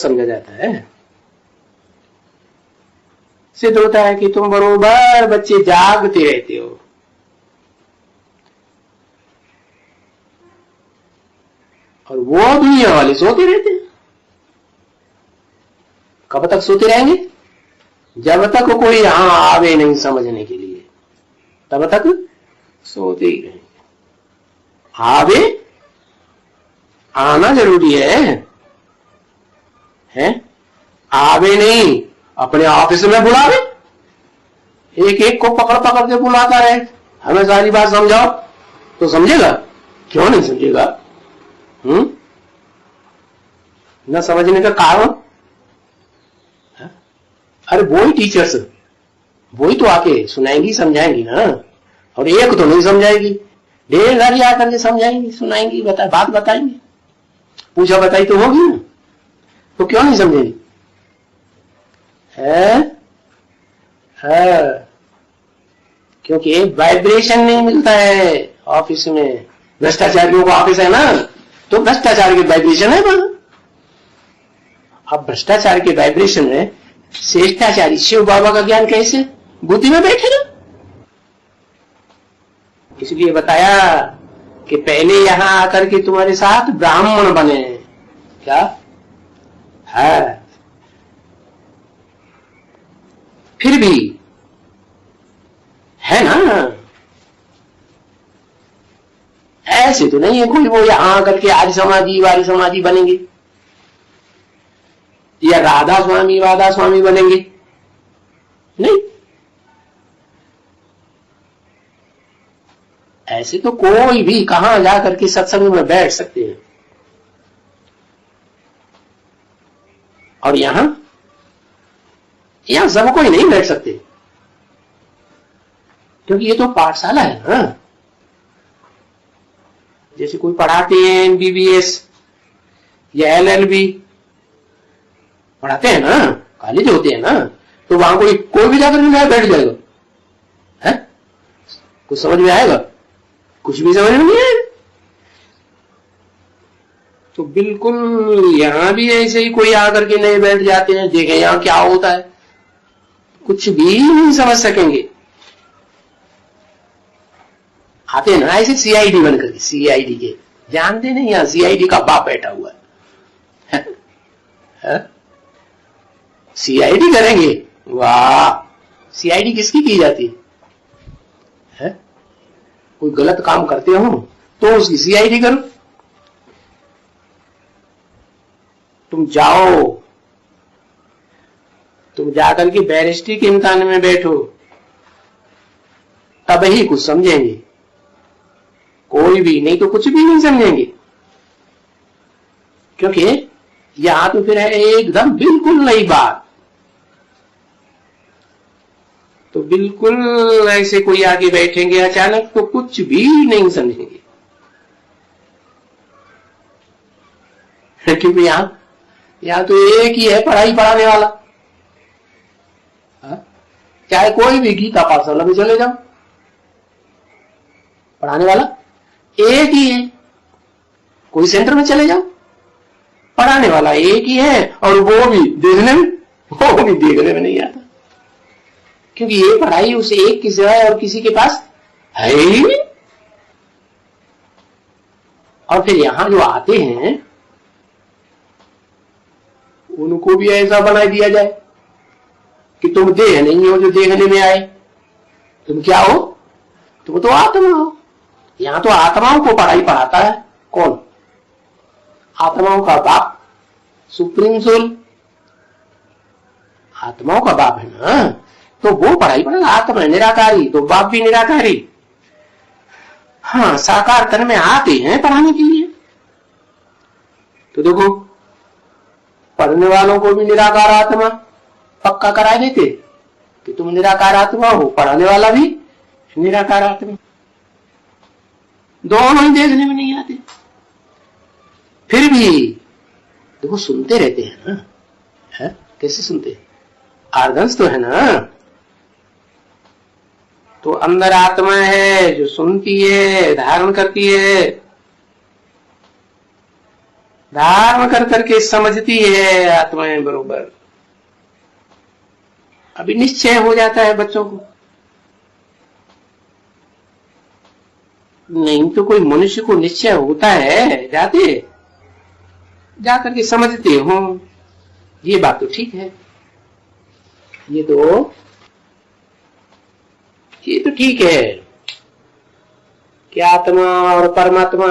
समझा जाता है। सिद्ध होता है कि तुम बरोबर बच्चे जागते रहते हो, और वो दुनिया वाले सोते रहते हैं। कब तक सोते रहेंगे? जब तक कोई यहां आवे नहीं समझने के लिए, तब तक सोते ही रहेंगे। आवे, आना जरूरी है? आवे नहीं, अपने ऑफिस में बुलावे, एक एक को पकड़ पकड़ के बुलाता रहे, हमें सारी बात समझाओ, तो समझेगा? क्यों नहीं समझेगा? न समझने का कारण? अरे वो ही टीचर्स, वो ही तो आके सुनाएंगी समझाएंगी ना, और एक तो नहीं समझाएगी, ढेर सारी आकर के समझाएंगी सुनाएंगी बात बताएंगी, पूछा बताई तो होगी ना, तो क्यों नहीं समझेगी? क्योंकि वाइब्रेशन नहीं मिलता है ऑफिस में। भ्रष्टाचारियों का ऑफिस है ना, तो भ्रष्टाचार के वाइब्रेशन है वहां। अब भ्रष्टाचार के वाइब्रेशन में श्रेष्ठाचारी शिव बाबा का ज्ञान कैसे बुद्धि में बैठेगा? इसलिए बताया कि पहले यहां आकर के तुम्हारे साथ ब्राह्मण बने। क्या है? फिर भी है ना, ऐसे तो नहीं है कोई वो यहां आकर के आर्य समाधि वारी समाधि बनेंगे, या राधा स्वामी वादा स्वामी बनेंगे, नहीं। ऐसे तो कोई भी कहां जाकर के सत्संग में बैठ सकते हैं, और यहां सब कोई नहीं बैठ सकते, क्योंकि ये तो पाठशाला है ना। जैसे कोई पढ़ाते हैं MBBS या LLB पढ़ाते हैं ना, कॉलेज होते हैं ना, तो वहां कोई भी जाकर नहीं बैठ जाएगा, है? कुछ समझ में आएगा? कुछ भी समझ में नहीं आएगा। तो बिल्कुल यहां भी ऐसे ही कोई आकर के नहीं बैठ जाते हैं, देखें यहां क्या होता है, कुछ भी नहीं समझ सकेंगे। आते हैं ना ऐसे CID बनकर, CID के जानते नहीं, यहां CID का बाप बैठा हुआ है। CID करेंगे? वाह, CID किसकी की जाती है? कोई गलत काम करते हो तो उसकी CID करो। तुम जाओ, तुम जाकर के बैरिस्ट्री के इम्तिहान में बैठो, तब ही कुछ समझेंगे, कोई भी नहीं तो कुछ भी नहीं समझेंगे। क्योंकि यहां तो फिर है एकदम बिल्कुल नई बात, तो बिल्कुल ऐसे कोई आगे बैठेंगे अचानक तो कुछ भी नहीं समझेंगे। क्योंकि यहां तो एक ही है पढ़ाई पढ़ाने वाला, चाहे कोई भी गीता पाठशाला में चले जाओ, पढ़ाने वाला एक ही है। कोई सेंटर में चले जाओ, पढ़ाने वाला एक ही है, और वो भी देखने में नहीं आता, क्योंकि ये पढ़ाई उस एक की सिवाय और किसी के पास है ही नहीं। और फिर यहां जो आते हैं उनको भी ऐसा बना दिया जाए कि तुम देह नहीं हो जो देखने में आए, तुम क्या हो? तुम तो आत्मा हो। यहां तो आत्माओं को पढ़ाई पढ़ाता है कौन? आत्माओं का बाप सुप्रीम सोल, आत्माओं का बाप है ना, तो वो पढ़ाई पढ़ा। आत्मा निराकारी तो बाप भी निराकारी। हाँ, साकार तन में आते हैं पढ़ाने के लिए। तो देखो, पढ़ने वालों को भी निराकार आत्मा पक्का करा देते कि तुम निराकार आत्मा हो, पढ़ाने वाला भी निराकार आत्मा, दोनों ही देखने में नहीं आते। फिर भी देखो सुनते रहते हैं ना, है? कैसे सुनते हैं? आर्गन्स तो है ना, तो अंदर आत्मा है जो सुनती है, धारण करती है। धारण कर करके समझती है आत्माएं बरोबर। अभी निश्चय हो जाता है बच्चों को। नहीं तो कोई मनुष्य को निश्चय होता है, जा करके समझते हो, ये बात तो ठीक है, ये तो ठीक है कि आत्मा और परमात्मा